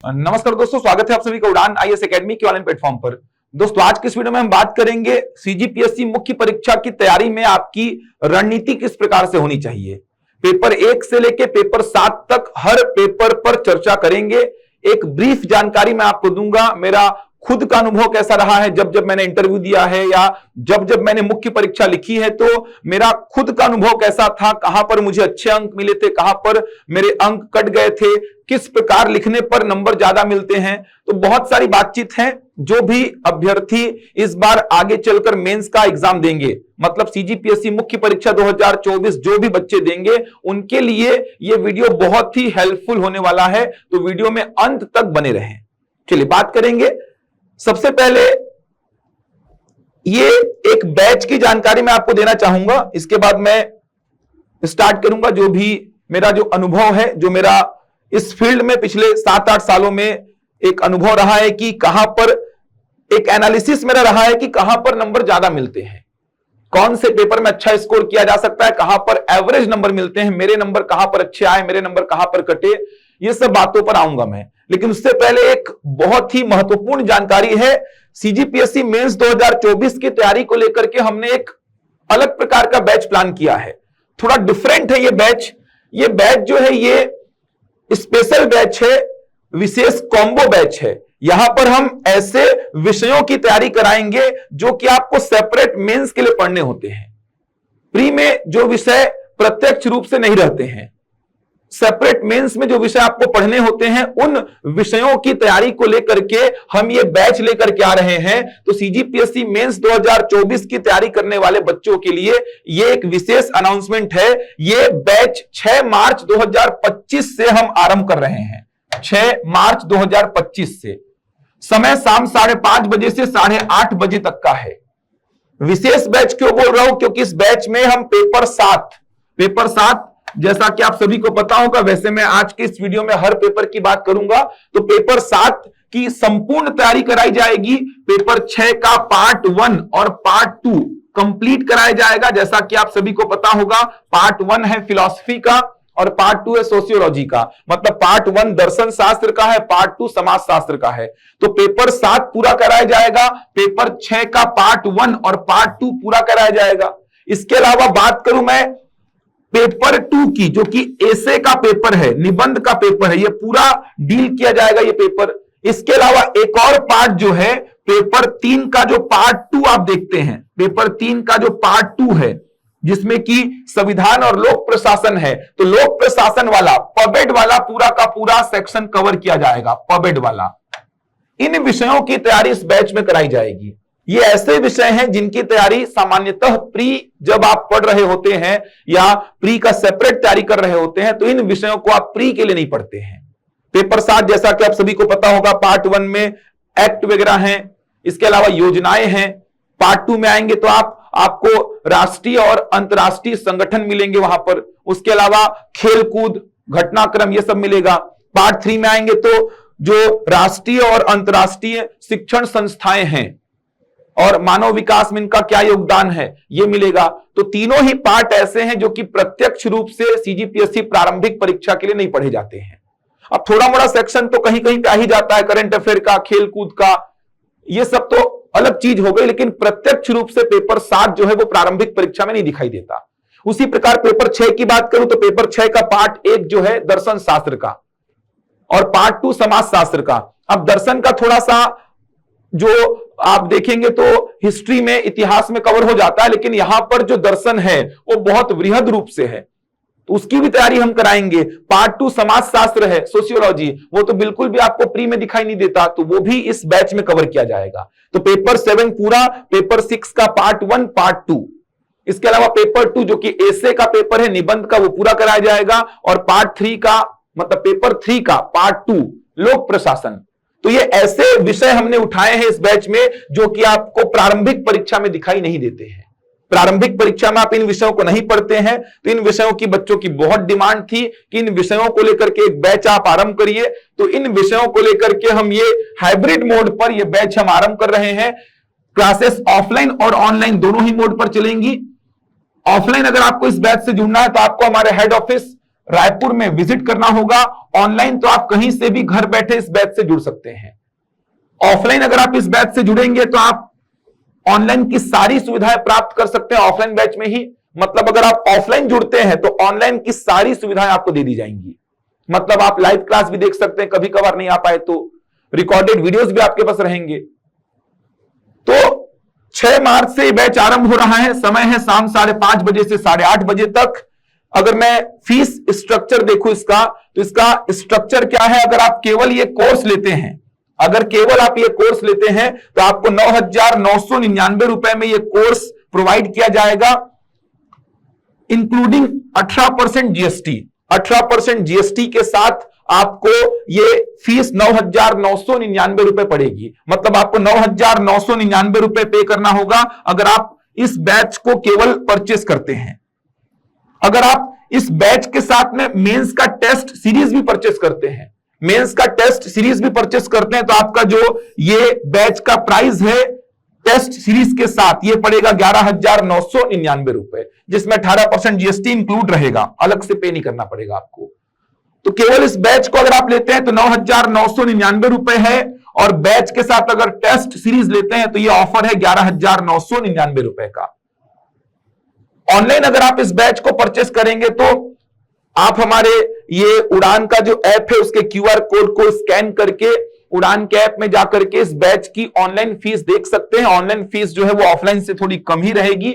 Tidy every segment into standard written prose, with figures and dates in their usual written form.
नमस्कार दोस्तों, स्वागत है आप सभी का उड़ान आईएएस एकेडमी के ऑनलाइन प्लेटफॉर्म पर। दोस्तों, आज के इस वीडियो में हम बात करेंगे सीजीपीएससी मुख्य परीक्षा की तैयारी में आपकी रणनीति किस प्रकार से होनी चाहिए। पेपर 1 से लेकर पेपर 7 तक हर पेपर पर चर्चा करेंगे। एक ब्रीफ जानकारी मैं आपको दूंगा। मेरा खुद का अनुभव कैसा रहा है जब जब मैंने इंटरव्यू दिया है या जब जब मैंने मुख्य परीक्षा लिखी है, तो मेरा खुद का अनुभव कैसा था, कहां पर मुझे अच्छे अंक मिले थे, कहां पर मेरे अंक कट गए थे, किस प्रकार लिखने पर नंबर ज्यादा मिलते हैं। तो बहुत सारी बातचीत है। जो भी अभ्यर्थी इस बार आगे चलकर मेंस का एग्जाम देंगे, मतलब सीजीपीएससी मुख्य परीक्षा 2024 जो भी बच्चे देंगे, उनके लिए यह वीडियो बहुत ही हेल्पफुल होने वाला है। तो वीडियो में अंत तक बने रहें। चलिए बात करेंगे। सबसे पहले ये एक बैच की जानकारी मैं आपको देना चाहूंगा, इसके बाद मैं स्टार्ट करूंगा। जो भी मेरा जो अनुभव है, जो मेरा इस फील्ड में पिछले 7-8 सालों में एक अनुभव रहा है कि कहां पर एक एनालिसिस मेरा रहा है कि कहां पर नंबर ज्यादा मिलते हैं, कौन से पेपर में अच्छा स्कोर किया जा सकता है, कहां पर एवरेज नंबर मिलते हैं, मेरे नंबर कहां पर अच्छे आए, मेरे नंबर कहां पर कटे, ये सब बातों पर आऊंगा मैं। लेकिन उससे पहले एक बहुत ही महत्वपूर्ण जानकारी है। सीजीपीएससी मेंस 2024 की तैयारी को लेकर के हमने एक अलग प्रकार का बैच प्लान किया है। थोड़ा डिफरेंट है ये बैच। ये बैच जो है ये स्पेशल बैच है, विशेष कॉम्बो बैच है। यहां पर हम ऐसे विषयों की तैयारी कराएंगे जो कि आपको सेपरेट मेंस के लिए पढ़ने होते हैं। प्री में जो विषय प्रत्यक्ष रूप से नहीं रहते हैं, सेपरेट मेंस में जो विषय आपको पढ़ने होते हैं, उन विषयों की तैयारी को लेकर के हम ये बैच लेकर के आ रहे हैं। तो सीजीपीएससी मेंस 2024 की तैयारी करने वाले बच्चों के लिए ये एक विशेष अनाउंसमेंट है। ये बैच 6 मार्च 2025 से हम आरंभ कर रहे हैं। 6 मार्च 2025 से समय शाम 5:30 बजे से 8:30 बजे तक का है। विशेष बैच क्यों बोल रहा हूं? क्योंकि इस बैच में हम पेपर 7 जैसा कि आप सभी को पता होगा, वैसे मैं आज के इस वीडियो में हर पेपर की बात करूंगा। तो पेपर 7 की संपूर्ण तैयारी कराई जाएगी। पेपर 6 का पार्ट 1 और पार्ट 2 कंप्लीट कराया जाएगा। जैसा कि आप सभी को पता होगा, पार्ट 1 है फिलॉसफी का और पार्ट 2 है सोशियोलॉजी का। मतलब पार्ट 1 दर्शन शास्त्र का है, पार्ट 2 समाज शास्त्र का है। तो पेपर 7 पूरा कराया जाएगा। पेपर 6 का पार्ट 1 और पार्ट 2 पूरा कराया जाएगा। इसके अलावा बात करूं मैं पेपर 2 की, जो कि एसे का पेपर है, निबंध का पेपर है, ये पूरा डील किया जाएगा ये पेपर। इसके अलावा एक और पार्ट जो है पेपर 3 का, जो पार्ट 2 आप देखते हैं, पेपर 3 का जो पार्ट 2 है, जिसमें कि संविधान और लोक प्रशासन है, तो लोक प्रशासन वाला पबेड वाला पूरा का पूरा सेक्शन कवर किया जाएगा। पबेड वाला इन विषयों की तैयारी इस बैच में कराई जाएगी। ये ऐसे विषय हैं जिनकी तैयारी सामान्यतः प्री जब आप पढ़ रहे होते हैं या प्री का सेपरेट तैयारी कर रहे होते हैं, तो इन विषयों को आप प्री के लिए नहीं पढ़ते हैं। पेपर 7 जैसा कि आप सभी को पता होगा, पार्ट 1 में एक्ट वगैरह हैं, इसके अलावा योजनाएं हैं। पार्ट 2 में आएंगे तो आपको राष्ट्रीय और अंतर्राष्ट्रीय संगठन मिलेंगे वहां पर। उसके अलावा खेल कूद, घटनाक्रम, ये सब मिलेगा। पार्ट 3 में आएंगे तो जो राष्ट्रीय और अंतर्राष्ट्रीय शिक्षण संस्थाएं हैं और मानव विकास में इनका क्या योगदान है, यह मिलेगा। तो तीनों ही पार्ट ऐसे हैं जो कि प्रत्यक्ष रूप से सीजीपीएससी प्रारंभिक परीक्षा के लिए नहीं पढ़े जाते हैं। अब थोड़ा मोड़ा सेक्शन तो कहीं कहीं आ ही जाता है, करंट अफेयर का, खेल कूद का, यह सब तो अलग चीज हो गई। लेकिन प्रत्यक्ष रूप से पेपर 7 जो है वो प्रारंभिक परीक्षा में नहीं दिखाई देता। उसी प्रकार पेपर 6 की बात करूं तो पेपर 6 का पार्ट 1 जो है दर्शन शास्त्र का और पार्ट 2 समाज शास्त्र का। अब दर्शन का थोड़ा सा जो आप देखेंगे तो हिस्ट्री में, इतिहास में कवर हो जाता है, लेकिन यहां पर जो दर्शन है वो बहुत वृहद रूप से है, तो उसकी भी तैयारी हम कराएंगे। पार्ट 2 समाज शास्त्र है, सोशियोलॉजी, वो तो बिल्कुल भी आपको प्री में दिखाई नहीं देता, तो वो भी इस बैच में कवर किया जाएगा। तो पेपर 7 पूरा, पेपर 6 का पार्ट 1, पार्ट 2, इसके अलावा पेपर 2 जो कि एसे का पेपर है, निबंध का, वो पूरा कराया जाएगा। और पार्ट 3 का, मतलब पेपर 3 का पार्ट 2 लोक प्रशासन। तो ये ऐसे विषय हमने उठाए हैं इस बैच में जो कि आपको प्रारंभिक परीक्षा में दिखाई नहीं देते हैं। प्रारंभिक परीक्षा में आप इन विषयों को नहीं पढ़ते हैं, तो इन विषयों की बच्चों की बहुत डिमांड थी कि इन विषयों को लेकर के एक बैच आप आरंभ करिए। तो इन विषयों को लेकर के हम ये हाइब्रिड मोड पर ये बैच हम आरंभ कर रहे हैं। क्लासेस ऑफलाइन और ऑनलाइन दोनों ही मोड पर चलेंगी। ऑफलाइन अगर आपको इस बैच से जुड़ना है तो आपको हमारे हेड ऑफिस रायपुर में विजिट करना होगा। ऑनलाइन तो आप कहीं से भी घर बैठे इस बैच से जुड़ सकते हैं। ऑफलाइन अगर आप इस बैच से जुड़ेंगे तो आप ऑनलाइन की सारी सुविधाएं प्राप्त कर सकते हैं ऑफलाइन बैच में ही। मतलब अगर आप ऑफलाइन जुड़ते हैं तो ऑनलाइन की सारी सुविधाएं आपको दे दी जाएंगी। मतलब आप लाइव क्लास भी देख सकते हैं, कभी कभार नहीं आ पाए तो रिकॉर्डेड वीडियोस भी आपके पास रहेंगे। तो 6 मार्च से बैच आरंभ हो रहा है। समय है शाम 5:30 बजे से 8:30 बजे तक। अगर मैं फीस स्ट्रक्चर देखूं इसका, तो इसका स्ट्रक्चर क्या है? अगर आप केवल ये कोर्स लेते हैं, अगर केवल आप ये कोर्स लेते हैं तो आपको 9,999 रुपए में ये कोर्स प्रोवाइड किया जाएगा, इंक्लूडिंग 18% जीएसटी। 18% जीएसटी के साथ आपको ये फीस 9,999 रुपए पड़ेगी। मतलब आपको 9,999 रुपए पे करना होगा अगर आप इस बैच को केवल परचेस करते हैं। अगर आप इस बैच के साथ में मेंस का टेस्ट सीरीज भी परचेस करते हैं, मेंस का टेस्ट सीरीज भी परचेस करते हैं, तो आपका जो ये बैच का प्राइस है टेस्ट सीरीज के साथ ये पड़ेगा 11,999 रुपए, जिसमें 18% जीएसटी इंक्लूड रहेगा, अलग से पे नहीं करना पड़ेगा आपको। तो केवल इस बैच को अगर आप लेते हैं तो 9,999 रुपए है, और बैच के साथ अगर टेस्ट सीरीज लेते हैं तो ये ऑफर है 11,999 रुपए का। ऑनलाइन अगर आप इस बैच को परचेस करेंगे तो आप हमारे ये उड़ान का जो ऐप है उसके क्यूआर कोड को स्कैन करके उड़ान के ऐप में जाकर के इस बैच की ऑनलाइन फीस देख सकते हैं। ऑनलाइन फीस जो है वो ऑफलाइन से थोड़ी कम ही रहेगी।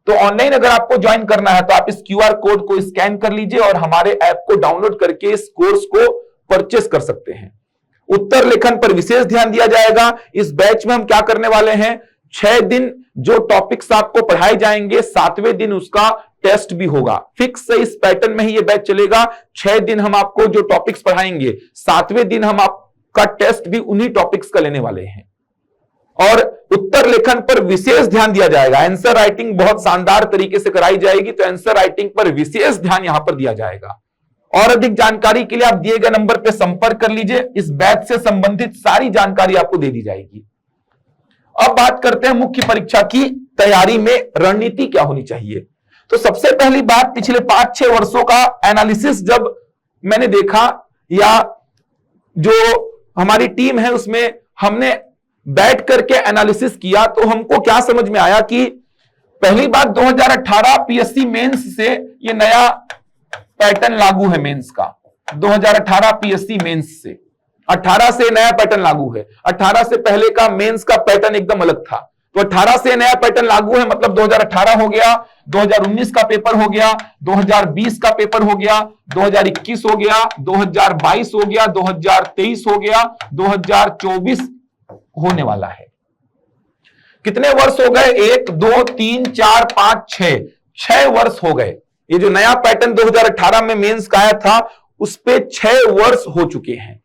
तो ऑनलाइन अगर आपको ज्वाइन करना है तो आप इस क्यूआर कोड को स्कैन कर लीजिए और हमारे ऐप को डाउनलोड करके इस कोर्स को परचेस कर सकते हैं। उत्तर लेखन पर विशेष ध्यान दिया जाएगा। इस बैच में हम क्या करने वाले हैं, 6 दिन जो टॉपिक्स आपको पढ़ाए जाएंगे, 7वें दिन उसका टेस्ट भी होगा। फिक्स से इस पैटर्न में ही ये बैच चलेगा। 6 दिन हम आपको जो टॉपिक्स पढ़ाएंगे, 7वें दिन हम आपका टेस्ट भी उन्हीं टॉपिक्स का लेने वाले हैं। और उत्तर लेखन पर विशेष ध्यान दिया जाएगा। आंसर राइटिंग बहुत शानदार तरीके से कराई जाएगी, तो आंसर राइटिंग पर विशेष ध्यान यहां पर दिया जाएगा। और अधिक जानकारी के लिए आप दिए गए नंबर पर संपर्क कर लीजिए। इस बैच से संबंधित सारी जानकारी आपको दे दी जाएगी। अब बात करते हैं मुख्य परीक्षा की तैयारी में रणनीति क्या होनी चाहिए। तो सबसे पहली बात, पिछले 5-6 वर्षों का एनालिसिस जब मैंने देखा, या जो हमारी टीम है उसमें हमने बैठ करके एनालिसिस किया, तो हमको क्या समझ में आया कि पहली बात 2018 पीएससी मेंस से ये नया पैटर्न लागू है मेंस का। 2018 पीएससी मेंस से 18 से नया पैटर्न लागू है। 18 से पहले का मेंस का पैटर्न एकदम अलग था, तो 18 से नया पैटर्न लागू है। मतलब 2018 हो गया, 2019 का पेपर हो गया, 2020 का पेपर हो गया, 2021 हो गया, 2022 हो गया, 2023 हो गया, 2024 होने वाला है। कितने वर्ष हो गए? 1 2 3 4 5 6 वर्ष हो गए। ये जो नया पैटर्न 2018 में मेंस का आया था उस पे 6 वर्ष हो चुके हैं।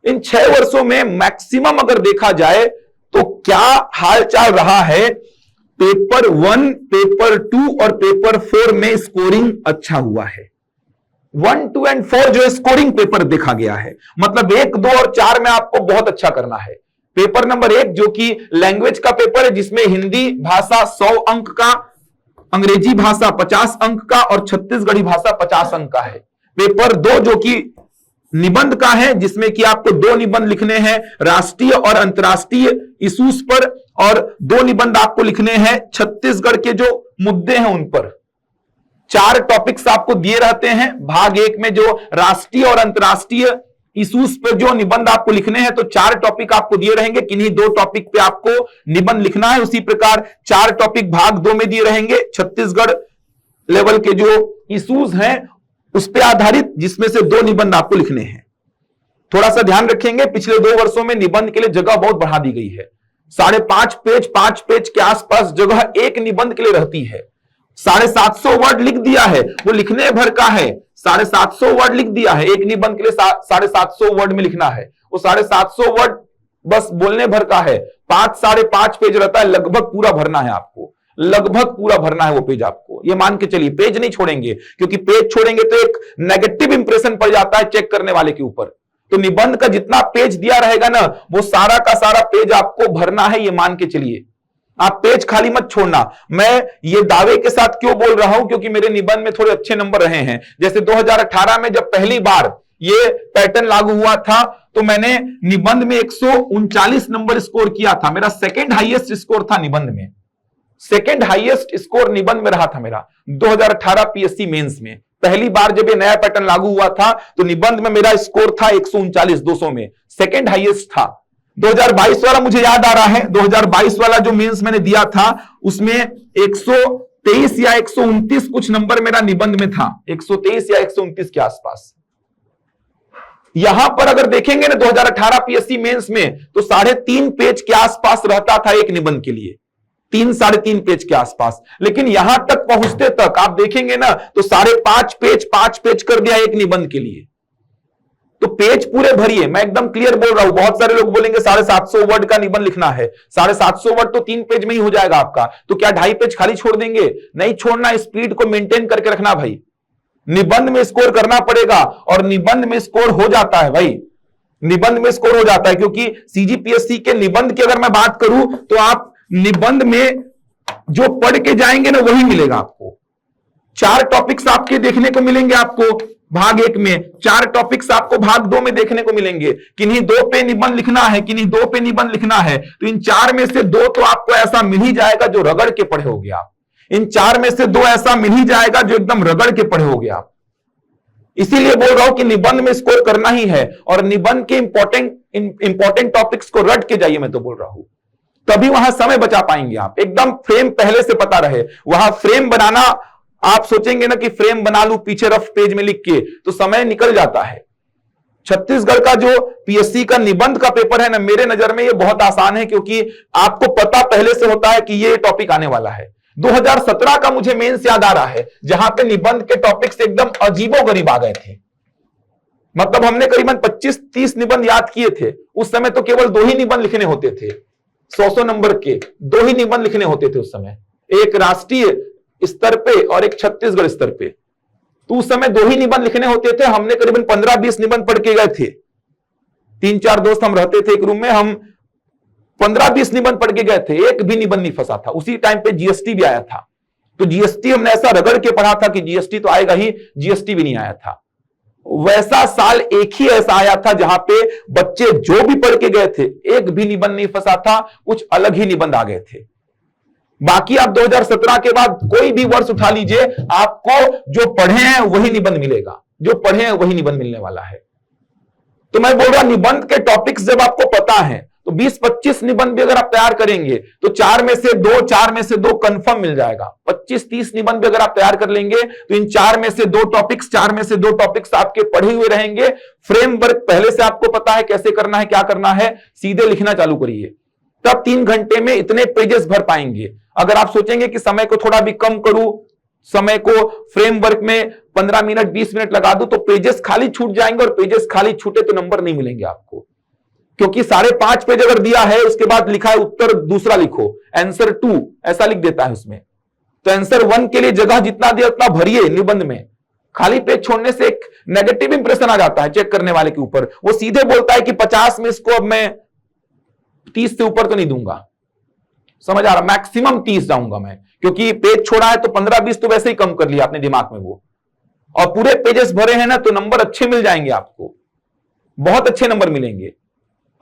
इन 6 वर्षों में मैक्सिमम अगर देखा जाए तो क्या हालचाल रहा है, पेपर 1, पेपर 2 और पेपर 4 में स्कोरिंग अच्छा हुआ है। 1, 2 और 4 जो स्कोरिंग पेपर देखा गया है, मतलब 1, 2 और 4 में आपको बहुत अच्छा करना है। पेपर नंबर 1 जो कि लैंग्वेज का पेपर है, जिसमें हिंदी भाषा 100 अंक का, अंग्रेजी भाषा 50 अंक का और छत्तीसगढ़ी भाषा 50 अंक का है। पेपर 2 जो कि निबंध का है, जिसमें कि आपको 2 निबंध लिखने हैं राष्ट्रीय और अंतर्राष्ट्रीय इश्यूज पर, और 2 निबंध आपको लिखने हैं छत्तीसगढ़ के जो मुद्दे हैं उन पर। 4 टॉपिक्स आपको दिए रहते हैं। भाग 1 में जो राष्ट्रीय और अंतर्राष्ट्रीय इश्यूज पर जो निबंध आपको लिखने हैं, तो 4 टॉपिक आपको दिए रहेंगे। किन्हीं 2 टॉपिक पे आपको निबंध लिखना है। उसी प्रकार 4 टॉपिक भाग 2 में दिए रहेंगे, छत्तीसगढ़ लेवल के जो इश्यूज हैं उस पर आधारित, जिसमें से 2 निबंध आपको लिखने हैं। थोड़ा सा ध्यान रखेंगे, पिछले 2 वर्षों में निबंध के लिए जगह बहुत बढ़ा दी गई है। 5.5 पेज, 5 पेज के आसपास जगह एक निबंध के लिए रहती है। 750 वर्ड लिख दिया है, वो लिखने भर का है। 750 वर्ड लिख दिया है, एक निबंध के लिए 750 वर्ड में लिखना है। वो 750 वर्ड बस बोलने भर का है। 5 साढ़े 5 पेज रहता है, लगभग पूरा भरना है आपको, लगभग पूरा भरना है वो पेज आपको। ये मान के चलिए, पेज नहीं छोड़ेंगे, क्योंकि पेज छोड़ेंगे तो एक नेगेटिव इंप्रेशन पड़ जाता है चेक करने वाले के ऊपर। तो निबंध का जितना पेज दिया रहेगा ना, वो सारा का सारा पेज आपको भरना है, ये मान के चलिए। आप पेज खाली मत छोड़ना। मैं ये दावे के साथ क्यों बोल रहा हूं, क्योंकि मेरे निबंध में थोड़े अच्छे नंबर रहे हैं। जैसे 2018 में जब पहली बार ये पैटर्न लागू हुआ था तो मैंने निबंध में 139 नंबर स्कोर किया था। मेरा सेकंड हाईएस्ट स्कोर था निबंध में, सेकंड हाईएस्ट स्कोर निबंध में रहा था मेरा 2018 पीएससी मेंस में। पहली बार जब ये नया पैटर्न लागू हुआ था तो निबंध में मेरा स्कोर था 139 200 में, सेकंड हाईएस्ट था। 2022 वाला मुझे याद आ रहा है, 2022 वाला जो मेंस मैंने दिया था उसमें 123 या 129 कुछ नंबर मेरा निबंध में था, 123 या 129 के आसपास। यहां पर अगर देखेंगे ना 2018 पीएससी मेंस में तो 3.5 पेज के आसपास रहता था एक निबंध के लिए, 3-3.5 पेज के आसपास। लेकिन यहां तक पहुंचते तक आप देखेंगे ना तो 5.5 पेज 5 पेज कर दिया एक निबंध के लिए। तो पेज पूरे भरिए, मैं एकदम क्लियर बोल रहा हूं। बहुत सारे लोग बोलेंगे 750 वर्ड का निबंध लिखना है, 750 वर्ड तो 3 पेज में ही हो जाएगा आपका, तो क्या 2.5 पेज खाली छोड़ देंगे? नहीं छोड़ना, स्पीड को मेंटेन करके रखना भाई। निबंध में स्कोर करना पड़ेगा और निबंध में स्कोर हो जाता है भाई, निबंध में स्कोर हो जाता है। क्योंकि सीजीपीएससी के निबंध की अगर मैं बात करूं तो आप निबंध में जो पढ़ के जाएंगे ना वही मिलेगा आपको। 4 टॉपिक्स आपके देखने को मिलेंगे आपको भाग 1 में, 4 टॉपिक्स आपको भाग 2 में देखने को मिलेंगे। किन्हीं 2 पे निबंध लिखना है, किन्हीं 2 पे निबंध लिखना है, तो इन 4 में से 2 तो आपको ऐसा मिल ही जाएगा जो रगड़ के पढ़े होगे आप। इन 4 में से 2 ऐसा मिल ही जाएगा जो एकदम रगड़ के पढ़े होगे आप। इसीलिए बोल रहा हूं कि निबंध में स्कोर करना ही है और निबंध के इंपॉर्टेंट टॉपिक्स को रट के जाइए, मैं तो बोल रहा हूं, तभी वहां समय बचा पाएंगे आप। एकदम फ्रेम पहले से पता रहे, वहां फ्रेम बनाना, आप सोचेंगे ना कि फ्रेम बना लूं पीछे रफ पेज में लिख के, तो समय निकल जाता है। छत्तीसगढ़ का जो पीएससी का निबंध का पेपर है ना, मेरे नजर में ये बहुत आसान है, क्योंकि आपको पता पहले से होता है कि ये टॉपिक आने वाला है। 2017 का मुझे मेंस याद आ रहा है, जहां पे निबंध के टॉपिक्स एकदम अजीबोगरीब आ गए थे। मतलब हमने करीबन 25-30 निबंध याद किए थे। उस समय तो केवल 2 ही निबंध लिखने होते थे, 100 नंबर के 2 ही निबंध लिखने होते थे उस समय, एक राष्ट्रीय स्तर पे और एक छत्तीसगढ़ स्तर पे। तो उस समय 2 ही निबंध लिखने होते थे। हमने करीबन 15-20 निबंध पढ़ के गए थे। 3-4 दोस्त हम रहते थे एक रूम में, हम 15-20 निबंध पढ़ के गए थे, एक भी निबंध नहीं फंसा था। उसी टाइम पे जीएसटी भी आया था, तो जीएसटी हमने ऐसा रगड़ के पढ़ा था कि जीएसटी तो आएगा ही, जीएसटी भी नहीं आया था। वैसा साल एक ही ऐसा आया था जहां पे बच्चे जो भी पढ़ के गए थे एक भी निबंध नहीं फंसा था, कुछ अलग ही निबंध आ गए थे। बाकी आप 2017 के बाद कोई भी वर्ष उठा लीजिए, आपको जो पढ़े हैं वही निबंध मिलेगा, जो पढ़े हैं वही निबंध मिलने वाला है। तो मैं बोल रहा निबंध के टॉपिक्स जब आपको पता है तो 20-25 निबंध भी अगर आप तैयार करेंगे तो 4 में से 2 कंफर्म मिल जाएगा। 25-30 निबंध भी अगर आप तैयार कर लेंगे तो इन 4 में से 2 टॉपिक्स आपके पढ़े हुए रहेंगे। फ्रेमवर्क पहले से आपको पता है कैसे करना है, क्या करना है, सीधे लिखना चालू करिए, तब 3 घंटे में इतने पेजेस भर पाएंगे। अगर आप सोचेंगे कि समय को थोड़ा भी कम करूं, समय को फ्रेमवर्क में 15 मिनट 20 मिनट लगा दूं, तो पेजेस खाली छूट जाएंगे, और पेजेस खाली छूटे तो नंबर नहीं मिलेंगे आपको। क्योंकि 5.5 पेज अगर दिया है, उसके बाद लिखा है उत्तर दूसरा लिखो, आंसर 2 ऐसा लिख देता है उसमें, तो आंसर 1 के लिए जगह जितना दिया उतना भरिए निबंध में। खाली पेज छोड़ने से एक नेगेटिव इंप्रेशन आ जाता है चेक करने वाले के ऊपर। वो सीधे बोलता है कि 50 में इसको अब मैं 30 से ऊपर तो नहीं दूंगा, समझ आ रहा, मैक्सिमम 30 जाऊंगा मैं, क्योंकि पेज छोड़ा है तो 15-20 तो वैसे ही कम कर लिया अपने दिमाग में वो, और पूरे पेजेस भरे हैं ना तो नंबर अच्छे मिल जाएंगे आपको, बहुत अच्छे नंबर मिलेंगे।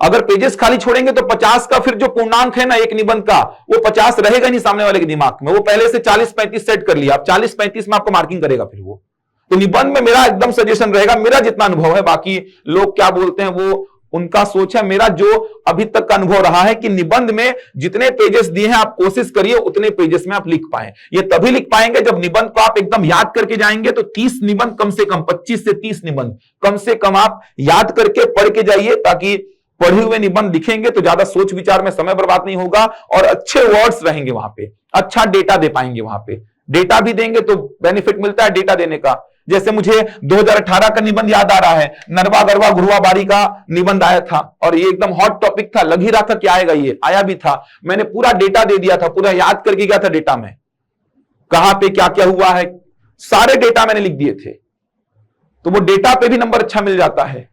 अगर पेजेस खाली छोड़ेंगे तो 50 का फिर जो पूर्णांक है ना एक निबंध का, वो 50 रहेगा नहीं सामने वाले के दिमाग में, वो पहले से 40-35 सेट कर लिया, अब 40-35 में आपको मार्किंग करेगा फिर वो। तो निबंध में मेरा एकदम सजेशन रहेगा, मेरा जितना अनुभव है, बाकी लोग क्या बोलते हैं वो उनका सोच है, मेरा जो अभी तक का अनुभव रहा है कि निबंध में जितने पेजेस दिए हैं आप कोशिश करिए उतने पेजेस में आप लिख पाएं। ये तभी लिख पाएंगे जब निबंध को आप एकदम याद करके जाएंगे। तो 30 निबंध कम से कम, 25 से 30 निबंध कम से कम आप याद करके पढ़ के जाइए, ताकि पढ़े हुए निबंध लिखेंगे तो ज्यादा सोच विचार में समय बर्बाद नहीं होगा, और अच्छे वर्ड्स रहेंगे वहां पे, अच्छा डेटा दे पाएंगे वहां पे। डेटा भी देंगे तो बेनिफिट मिलता है डेटा देने का। जैसे मुझे 2018 का निबंध याद आ रहा है, नरवा गरवा घुरवा बारी का निबंध आया था, और ये एकदम हॉट टॉपिक था, लग ही रहा था कि आएगा, ये आया भी था। मैंने पूरा डेटा दे दिया था, पूरा याद करके गया था डेटा में, कहां पे क्या क्या हुआ है, सारे डेटा मैंने लिख दिए थे। तो वो डेटा पे भी नंबर अच्छा मिल जाता है।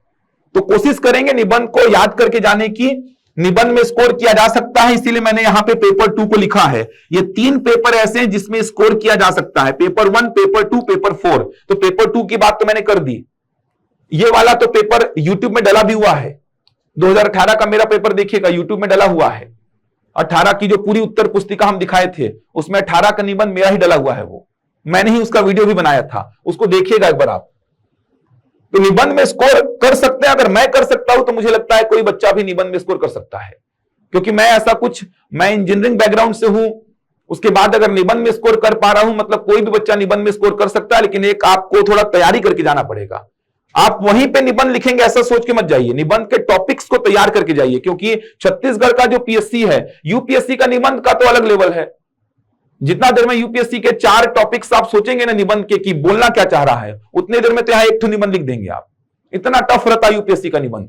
तो कोशिश करेंगे निबंध को याद करके जाने की, निबंध में स्कोर किया जा सकता है, इसीलिए मैंने यहां पे पेपर 2 को लिखा है। ये 3 पेपर ऐसे हैं जिसमें स्कोर किया जा सकता है, पेपर 1, पेपर 2, पेपर 4। तो पेपर 2 की बात तो मैंने कर दी। ये वाला तो पेपर यूट्यूब में डला भी हुआ है, 2018 का मेरा पेपर देखिएगा, यूट्यूब में डला हुआ है। 18 की जो पूरी उत्तर पुस्तिका हम दिखाए थे, उसमें 18 का निबंध मेरा ही डला हुआ है, वो मैंने ही उसका वीडियो भी बनाया था, उसको देखिएगा एक बार आप। तो निबंध में स्कोर कर सकते हैं, अगर मैं कर सकता हूं तो मुझे लगता है कोई बच्चा भी निबंध में स्कोर कर सकता है, क्योंकि मैं ऐसा कुछ, मैं इंजीनियरिंग बैकग्राउंड से हूं, उसके बाद अगर निबंध में स्कोर कर पा रहा हूं, मतलब कोई भी बच्चा निबंध में स्कोर कर सकता है। लेकिन एक आपको थोड़ा तैयारी करके जाना पड़ेगा। आप वहीं पे निबंध लिखेंगे ऐसा सोच के मत जाइए, निबंध के टॉपिक्स को तैयार करके जाइए, क्योंकि छत्तीसगढ़ का जो पीएससी है, यूपीएससी का निबंध का तो अलग लेवल है। जितना देर में यूपीएससी के 4 टॉपिक्स आप सोचेंगे ना निबंध के कि बोलना क्या चाह रहा है, उतने देर में तो यहां एक निबंध लिख देंगे आप। इतना टफ रहता है यूपीएससी का निबंध।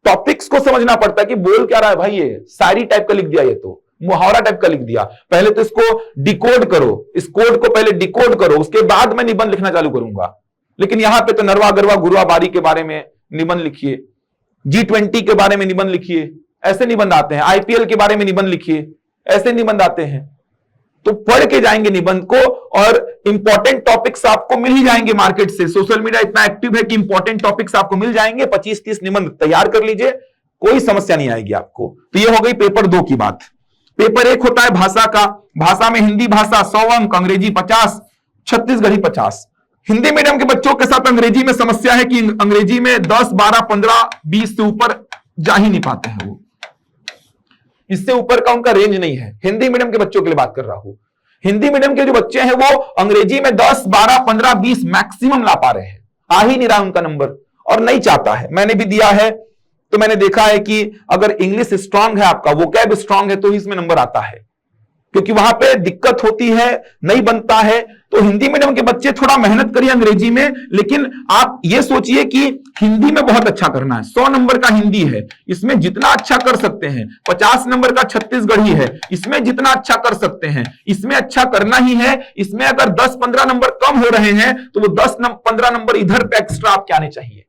टॉपिक्स को समझना पड़ता है कि बोल क्या रहा है भाई, ये शायरी टाइप का लिख दिया, ये तो मुहावरा टाइप का लिख दिया। पहले तो इसको डिकोड करो, इस कोड को पहले डिकोड करो, उसके बाद मैं निबंध लिखना चालू करूंगा। लेकिन यहां पे तो नरवा गरवा गुरुआ बारी के बारे में निबंध लिखिए, G20 के बारे में निबंध लिखिए, ऐसे निबंध आते हैं। आईपीएल के बारे में निबंध लिखिए, ऐसे निबंध आते हैं। तो पढ़ के जाएंगे निबंध को, और इंपॉर्टेंट टॉपिक्स आपको मिल ही जाएंगे मार्केट से। सोशल मीडिया इतना एक्टिव है कि इंपॉर्टेंट टॉपिक्स आपको मिल जाएंगे। 25-30 निबंध तैयार कर लीजिए, कोई समस्या नहीं आएगी आपको। तो ये हो गई पेपर 2 की बात। पेपर 1 होता है भाषा का। भाषा में हिंदी भाषा 100 अंक, अंग्रेजी 50, छत्तीसगढ़ी 50। हिंदी मीडियम के बच्चों के साथ अंग्रेजी में समस्या है कि अंग्रेजी में 10, 12, 15, 20 से ऊपर जा ही नहीं पाते हैं वो, इससे ऊपर का उनका रेंज नहीं है। हिंदी मीडियम के बच्चों के लिए बात कर रहा हूं। हिंदी मीडियम के जो बच्चे हैं वो अंग्रेजी में 10, 12, 15, 20 मैक्सिमम ला पा रहे हैं, आ ही नहीं रहा उनका नंबर, और नहीं चाहता है। मैंने भी दिया है तो मैंने देखा है कि अगर इंग्लिश स्ट्रांग है, आपका वोकैब स्ट्रांग है, तो ही इसमें नंबर आता है, क्योंकि वहां पे दिक्कत होती है, नहीं बनता है। तो हिंदी मीडियम के बच्चे थोड़ा मेहनत करिए अंग्रेजी में, लेकिन आप ये सोचिए कि हिंदी में बहुत अच्छा करना है। 100 नंबर का हिंदी है, इसमें जितना अच्छा कर सकते हैं। 50 नंबर का छत्तीसगढ़ी है, इसमें जितना अच्छा कर सकते हैं, इसमें अच्छा करना ही है। इसमें अगर 10-15 नंबर कम हो रहे हैं तो वो 10-15 नंबर इधर पे एक्स्ट्रा आपके आने चाहिए।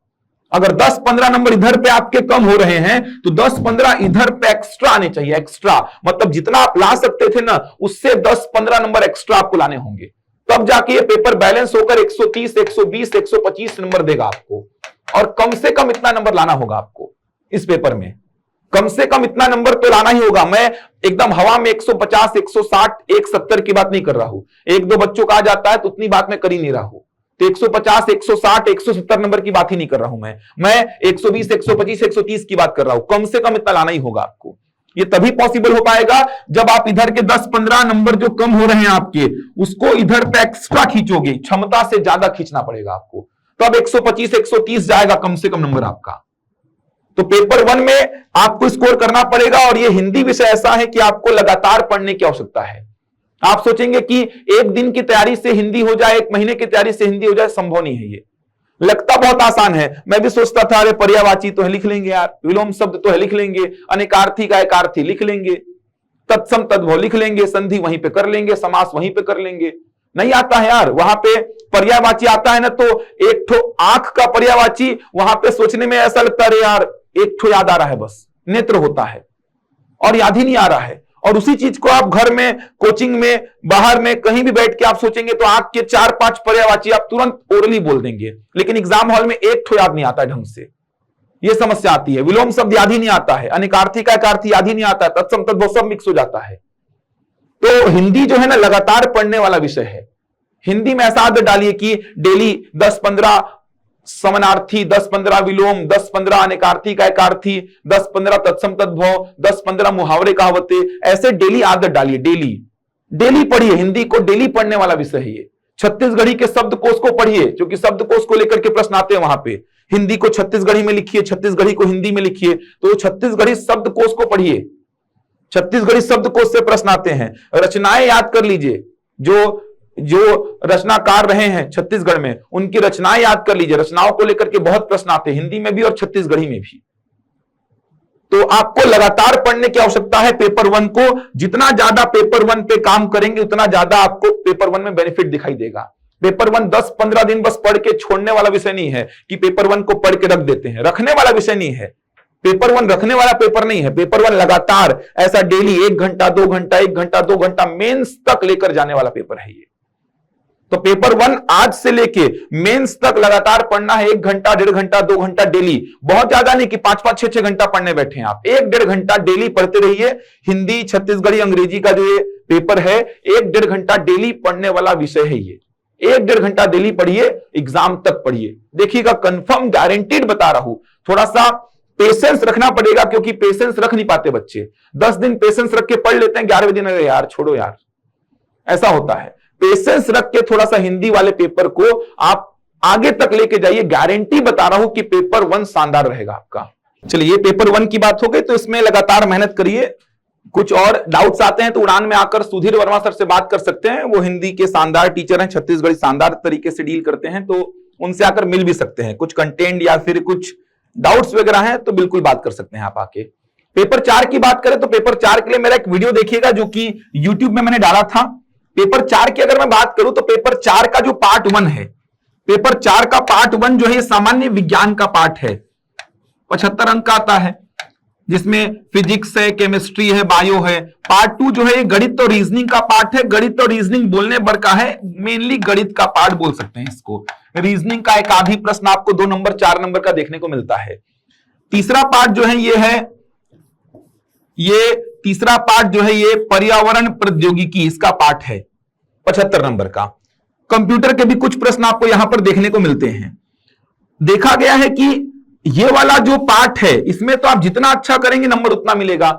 अगर 10-15 नंबर इधर पे आपके कम हो रहे हैं तो 10-15 इधर पे एक्स्ट्रा आने चाहिए। एक्स्ट्रा मतलब जितना आप ला सकते थे ना, उससे 10-15 नंबर एक्स्ट्रा आपको लाने होंगे, तब जाके ये पेपर बैलेंस होकर 130, 120, 125 नंबर देगा आपको। और कम से कम इतना नंबर लाना होगा आपको इस पेपर में, कम से कम इतना नंबर तो लाना ही होगा। मैं एकदम हवा में 150, 160, 170 की बात नहीं कर रहा हूं। 1-2 बच्चों का आ जाता है तो उतनी बात मैं कर ही नहीं रहा हूं। तो 150, 160, 170 नंबर की बात ही नहीं कर रहा हूं मैं 120, 125, 130 की बात कर रहा हूं। कम से कम इतना लाना ही होगा आपको। ये तभी पॉसिबल हो पाएगा जब आप इधर के 10-15 नंबर जो कम हो रहे हैं आपके, उसको इधर पे एक्स्ट्रा खींचोगे, क्षमता से ज्यादा खींचना पड़ेगा आपको, तब 125, 130 जाएगा कम से कम नंबर आपका। तो पेपर 1 में आपको स्कोर करना पड़ेगा। और ये हिंदी विषय ऐसा है कि आपको लगातार पढ़ने की आवश्यकता है। आप सोचेंगे कि एक दिन की तैयारी से हिंदी हो जाए, 1 महीने की तैयारी से हिंदी हो जाए, संभव नहीं है। ये लगता बहुत आसान है। मैं भी सोचता था अरे पर्यायवाची तो है, लिख लेंगे यार, विलोम शब्द तो है, लिख लेंगे, अनेकार्थी का एकार्थी लिख लेंगे, तत्सम तद्भव लिख लेंगे, संधि वहीं पे कर लेंगे, समास वहीं पे कर लेंगे। नहीं आता है यार। वहां पे पर्यायवाची आता है ना, तो एक ठो आंख का पर्यायवाची वहां पे सोचने में ऐसा लगता है यार एक ठो याद आ रहा है, बस नेत्र होता है और याद ही नहीं आ रहा है। और उसी चीज को आप घर में, कोचिंग में, बाहर में, कहीं भी बैठ के आप सोचेंगे तो आंख के 4-5 पर्यायवाची आप तुरंत ओरली बोल देंगे, लेकिन एग्जाम हॉल में एक ठो याद नहीं आता है ढंग से। यह समस्या आती है। विलोम शब्द याद ही नहीं आता है, अनेकार्थी का एकार्थी याद ही नहीं आता है, तत्सम तद्भव सब मिक्स हो जाता है। तो हिंदी जो है ना लगातार पढ़ने वाला विषय है। हिंदी में ऐसा आदत डालिए कि डेली 10-15 समानार्थी, 10-15 विलोम, 10-15 अनेकार्थी का एकार्थी, 10-15 तत्सम तद्भव, 10-15 मुहावरे कहावते, ऐसे डेली आदत डालिए। डेली पढ़िए, हिंदी को डेली पढ़ने वाला विषय है ये। छत्तीसगढ़ी के शब्दकोश को पढ़िए, क्योंकि शब्दकोश को लेकर के प्रश्न आते हैं वहां पे। हिंदी को छत्तीसगढ़ी में लिखिए, छत्तीसगढ़ी को हिंदी में लिखिए, तो छत्तीसगढ़ी शब्दकोश को पढ़िए। छत्तीसगढ़ी शब्दकोश से प्रश्न आते हैं। रचनाएं याद कर लीजिए, जो रचनाकार रहे हैं छत्तीसगढ़ में, उनकी रचनाएं याद कर लीजिए। रचनाओं को लेकर के बहुत प्रश्न आते हैं, हिंदी में भी और छत्तीसगढ़ी में भी। तो आपको लगातार पढ़ने की आवश्यकता है पेपर 1 को। जितना ज्यादा पेपर 1 पे काम करेंगे, उतना ज्यादा आपको पेपर 1 में बेनिफिट दिखाई देगा। पेपर 1 10-15 दिन बस पढ़ के छोड़ने वाला विषय नहीं है कि पेपर 1 को पढ़ के रख देते हैं, रखने वाला विषय नहीं है। पेपर वन रखने वाला पेपर नहीं है। पेपर वन लगातार ऐसा डेली 1 घंटा 2 घंटा 1 घंटा 2 घंटा मेंस तक लेकर जाने वाला पेपर है ये। तो पेपर वन आज से लेके मेंस तक लगातार पढ़ना है। 1 घंटा 1.5 घंटा 2 घंटा डेली, बहुत ज्यादा नहीं कि 5-5 6-6 घंटा पढ़ने बैठे हैं आप। 1-1.5 घंटा डेली पढ़ते रहिए। हिंदी, छत्तीसगढ़ी, अंग्रेजी का जो ये पेपर है 1-1.5 घंटा डेली पढ़ने वाला विषय है ये। 1-1.5 घंटा डेली पढ़िए, एग्जाम तक पढ़िए, देखिएगा कंफर्म गारंटीड बता रहा हूं। थोड़ा सा पेशेंस रखना पड़ेगा, क्योंकि पेशेंस रख नहीं पाते बच्चे। 10 दिन पेशेंस रख के पढ़ लेते हैं, 11वें दिन अरे यार छोड़ो यार, ऐसा होता है। पेशेंस रख के थोड़ा सा हिंदी वाले पेपर को आप आगे तक लेके जाइए। गारंटी बता रहा हूं कि पेपर वन शानदार रहेगा आपका। चलिए, ये पेपर वन की बात हो गई, तो इसमें लगातार मेहनत करिए। कुछ और डाउट्स आते हैं तो उड़ान में आकर सुधीर वर्मा सर से बात कर सकते हैं। वो हिंदी के शानदार टीचर हैं, छत्तीसगढ़ी शानदार तरीके से डील करते हैं, तो उनसे आकर मिल भी सकते हैं। कुछ कंटेंट या फिर कुछ डाउट्स वगैरह हैं तो बिल्कुल बात कर सकते हैं आप आके। पेपर 4 की बात करें तो पेपर 4 के लिए मेरा एक वीडियो देखिएगा जो कि यूट्यूब में मैंने डाला था। पेपर 4 की अगर मैं बात करूं तो पेपर 4 का जो पार्ट 1 है, पेपर 4 का पार्ट 1 जो है सामान्य विज्ञान का पार्ट है। 75 अंक का आता है, जिसमें फिजिक्स है, केमिस्ट्री है, बायो है। पार्ट 2 जो है गणित और रीजनिंग का पार्ट है। गणित और रीजनिंग बोलने भर का है, मेनली गणित का पार्ट बोल सकते हैं इसको। रीजनिंग का एक आधी प्रश्न आपको 2 नंबर 4 नंबर का देखने को मिलता है। तीसरा पार्ट जो है तीसरा पार्ट जो है ये पर्यावरण प्रौद्योगिकी, इसका पार्ट है 75 नंबर का। कंप्यूटर के भी कुछ प्रश्न आपको यहां पर देखने को मिलते हैं। देखा गया है कि ये वाला जो पार्ट है इसमें तो आप जितना अच्छा करेंगे नंबर उतना मिलेगा।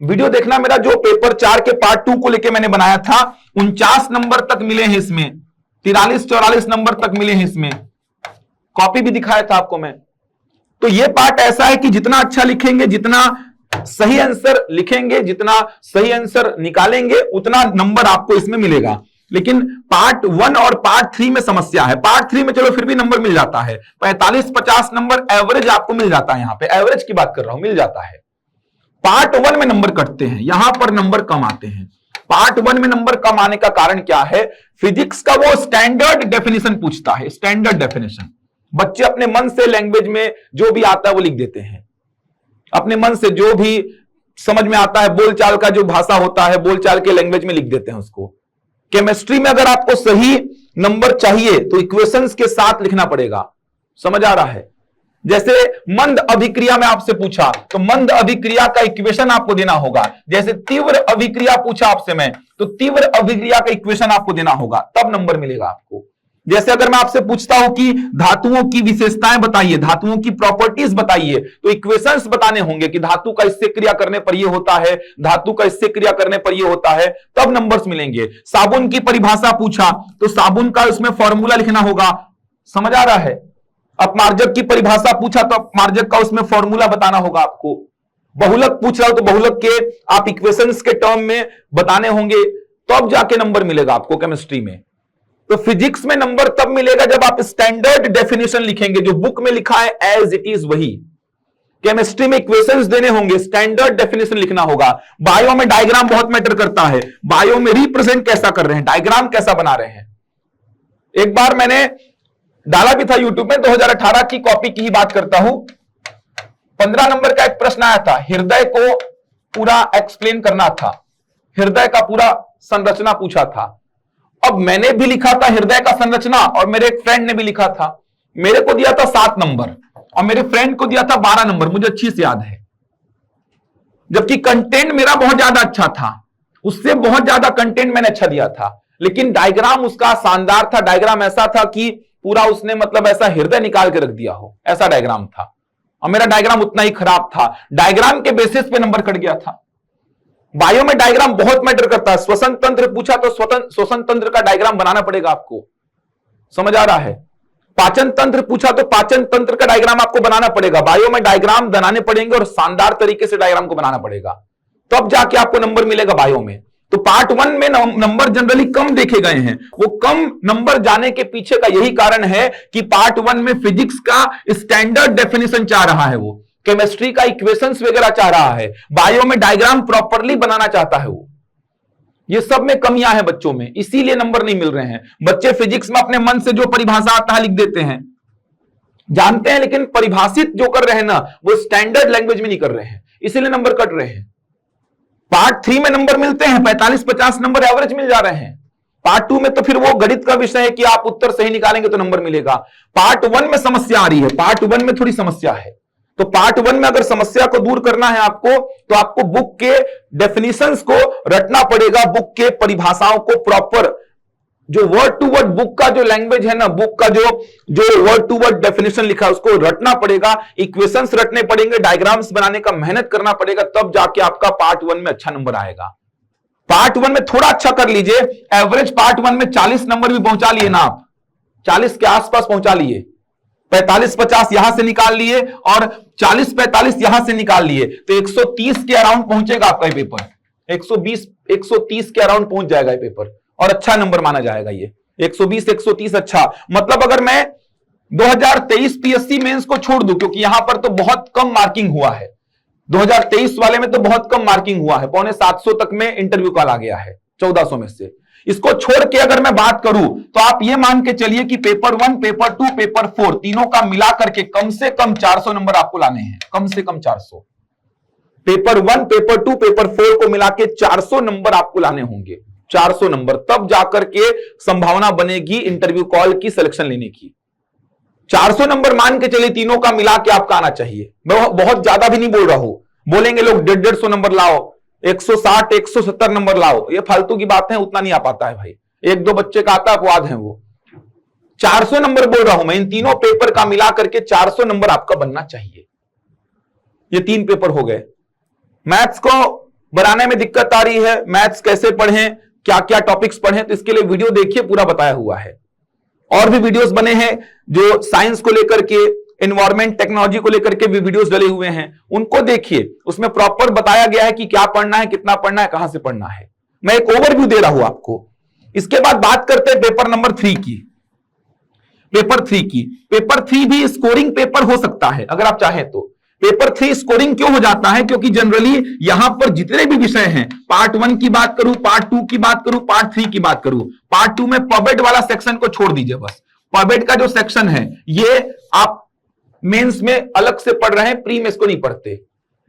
वीडियो देखना मेरा जो पेपर 4 के पार्ट 2 को लेके मैंने बनाया था, 49 नंबर तक मिले हैं इसमें, 43-44 नंबर तक मिले हैं इसमें। कॉपी भी दिखाया था आपको मैं। तो ये पार्ट ऐसा है कि जितना अच्छा लिखेंगे, जितना सही आंसर लिखेंगे, जितना सही आंसर निकालेंगे, उतना नंबर आपको इसमें मिलेगा। लेकिन पार्ट 1 और पार्ट 3 में समस्या है। पार्ट 3 में चलो फिर भी नंबर मिल जाता है, 45-50 नंबर एवरेज आपको मिल जाता है। यहां पे एवरेज की बात कर रहा हूं, मिल जाता है। पार्ट 1 में नंबर कटते हैं, यहां पर नंबर कम आते हैं। पार्ट 1 में नंबर कम आने का कारण क्या है? फिजिक्स का वो स्टैंडर्ड डेफिनेशन पूछता है, स्टैंडर्ड डेफिनेशन। बच्चे अपने मन से लैंग्वेज में जो भी आता है वो लिख देते हैं, अपने मन से जो भी समझ में आता है, बोलचाल का जो भाषा होता है, बोलचाल के लैंग्वेज में लिख देते हैं उसको। केमिस्ट्री में अगर आपको सही नंबर चाहिए तो इक्वेशंस के साथ लिखना पड़ेगा। समझ आ रहा है? जैसे मंद अभिक्रिया में आपसे पूछा तो मंद अभिक्रिया का इक्वेशन आपको देना होगा। जैसे तीव्र अभिक्रिया पूछा आपसे मैं, तो तीव्र अभिक्रिया का इक्वेशन आपको देना होगा, तब नंबर मिलेगा आपको। जैसे अगर मैं आपसे पूछता हूं कि धातुओं की विशेषताएं बताइए, धातुओं की प्रॉपर्टीज बताइए, तो इक्वेशंस बताने होंगे कि धातु का इससे क्रिया करने पर यह होता है, धातु का इससे क्रिया करने पर यह होता है, तब नंबर्स मिलेंगे। साबुन की परिभाषा पूछा तो साबुन का उसमें फॉर्मूला लिखना होगा। समझ आ रहा है? अपमार्जक की परिभाषा पूछा तो अपमार्जक का उसमें फॉर्मूला बताना होगा आपको। बहुलक पूछ रहा हो तो बहुलक के आप इक्वेशंस के टर्म में बताने होंगे, तब जाके नंबर मिलेगा आपको केमिस्ट्री में। तो फिजिक्स में नंबर तब मिलेगा जब आप स्टैंडर्ड डेफिनेशन लिखेंगे, जो बुक में लिखा है एज इट इज वही। केमिस्ट्री में इक्वेशंस देने होंगे, स्टैंडर्ड डेफिनेशन लिखना होगा। बायो में डायग्राम बहुत मैटर करता है, बायो में रिप्रेजेंट कैसा कर रहे हैं, डायग्राम कैसा बना रहे हैं। एक बार मैंने डाला भी था यूट्यूब में, 2018 की कॉपी की ही बात करता हूं। 15 नंबर का एक प्रश्न आया था, हृदय को पूरा एक्सप्लेन करना था, हृदय का पूरा संरचना पूछा था। अब मैंने भी लिखा था हृदय का संरचना और मेरे एक फ्रेंड ने भी लिखा था। मेरे को दिया था 7 नंबर और मेरे फ्रेंड को दिया था 12 नंबर, मुझे अच्छी से याद है। जबकि कंटेंट मेरा बहुत ज्यादा अच्छा था, उससे बहुत ज्यादा कंटेंट मैंने अच्छा दिया था, लेकिन डायग्राम उसका शानदार था। डायग्राम ऐसा था कि पूरा उसने मतलब ऐसा हृदय निकाल के रख दिया हो, ऐसा डायग्राम था। और मेरा डायग्राम उतना ही खराब था, डायग्राम के बेसिस पे नंबर कट गया था। बायो में डायग्राम बहुत मैटर करता है। श्वसन तंत्र पूछा तो श्वसन तंत्र का डायग्राम बनाना पड़ेगा आपको। समझ आ रहा है? पाचन तंत्र पूछा तो पाचन तंत्र का डायग्राम आपको बनाना पड़ेगा। बायो में डायग्राम बनाने पड़ेंगे और शानदार तरीके से डायग्राम को बनाना पड़ेगा, तब जाके आपको नंबर मिलेगा बायो में। तो पार्ट 1 में नंबर जनरली कम देखे गए हैं। वो कम नंबर जाने के पीछे का यही कारण है कि पार्ट 1 में फिजिक्स का स्टैंडर्ड डेफिनेशन चाह रहा है, वो केमिस्ट्री का इक्वेशंस वगैरह चाह रहा है, बायो में डायग्राम प्रॉपरली बनाना चाहता है वो। ये सब में कमियां हैं बच्चों में, इसीलिए नंबर नहीं मिल रहे हैं। बच्चे फिजिक्स में अपने मन से जो परिभाषा आता है लिख देते हैं, जानते हैं, लेकिन परिभाषित जो कर रहे हैं ना वो स्टैंडर्ड लैंग्वेज में नहीं कर रहे हैं, इसीलिए नंबर कट रहे हैं। पार्ट 3 में नंबर मिलते हैं, 45-50 नंबर एवरेज मिल जा रहे हैं। पार्ट 2 में तो फिर वो गणित का विषय है कि आप उत्तर सही निकालेंगे तो नंबर मिलेगा। पार्ट 1 में समस्या आ रही है, पार्ट 1 में थोड़ी समस्या है। तो पार्ट 1 में अगर समस्या को दूर करना है आपको, तो आपको बुक के डेफिनेशंस को रटना पड़ेगा, बुक के परिभाषाओं को प्रॉपर, जो वर्ड टू वर्ड बुक का जो लैंग्वेज है ना, बुक का जो वर्ड टू वर्ड डेफिनेशन लिखा है उसको रटना पड़ेगा, इक्वेशंस रटने पड़ेंगे, डायग्राम्स बनाने का मेहनत करना पड़ेगा, तब जाके आपका पार्ट 1 में अच्छा नंबर आएगा। पार्ट 1 में थोड़ा अच्छा कर लीजिए, एवरेज पार्ट 1 में 40 नंबर भी पहुंचा लिए ना आप, 40 के आसपास पहुंचा लिए, 45-50 यहां से निकाल लिए और 40-45 यहां से निकाल लिए, तो 130 के अराउंड पहुंचेगा आपका ये पेपर, 120-130 के अराउंड पहुंच जाएगा ये पेपर और अच्छा नंबर माना जाएगा ये 120-130। अच्छा, मतलब अगर मैं 2023 पीएससी मेंस को छोड़ दूं, क्योंकि यहां पर तो बहुत कम मार्किंग हुआ है, 2023 वाले में तो बहुत कम मार्किंग हुआ है, 750 तक में इंटरव्यू कॉल आ गया है 1400 में से, इसको छोड़ के अगर मैं बात करूं तो आप ये मान के चलिए कि पेपर 1, पेपर 2, पेपर 4 तीनों का मिला करके कम से कम 400 नंबर आपको लाने हैं, कम से कम 400। पेपर 1, पेपर 2, पेपर 4 को मिला के 400 नंबर आपको लाने होंगे, 400 नंबर, तब जाकर के संभावना बनेगी इंटरव्यू कॉल की, सिलेक्शन लेने की। 400 नंबर मान के चलिए तीनों का मिला के आपका आना चाहिए। मैं बहुत ज्यादा भी नहीं बोल रहा हूं, बोलेंगे लोग 150 नंबर लाओ, 160-170 नंबर लाओ, ये फालतू की बात है, उतना नहीं आ पाता है भाई, 1-2 बच्चे का आता अपवाद है वो। 400 नंबर बोल रहा हूं मैं, इन तीनों पेपर का मिला करके 400 नंबर आपका बनना चाहिए। ये 3 पेपर हो गए। मैथ्स को बनाने में दिक्कत आ रही है, मैथ्स कैसे पढ़ें, क्या क्या टॉपिक्स पढ़ें, तो इसके लिए वीडियो देखिए, पूरा बताया हुआ है। और भी वीडियोस बने हैं जो साइंस को लेकर के, एनवायरमेंट टेक्नोलॉजी को लेकर के भी वीडियोस डले हुए हैं, उनको देखिए, उसमें प्रॉपर बताया गया है कि क्या पढ़ना है, कितना पढ़ना है, कहां से पढ़ना है। मैं एक ओवरव्यू दे रहा हूं आपको। इसके बाद बात करते हैं पेपर नंबर 3 की। पेपर 3 की, पेपर 3 भी स्कोरिंग पेपर हो सकता है अगर आप चाहें तो। पेपर 3 स्कोरिंग क्यों हो जाता है, क्योंकि जनरली यहां पर जितने भी विषय हैं, पार्ट 1 की बात करूं, पार्ट 2 की बात करूं, पार्ट 3 की बात करूं, पार्ट 2 में पबेट वाला सेक्शन को छोड़ दीजिए बस। पबेट का जो सेक्शन है ये आप मेंस में अलग से पढ़ रहे हैं, प्री में इसको नहीं पढ़ते।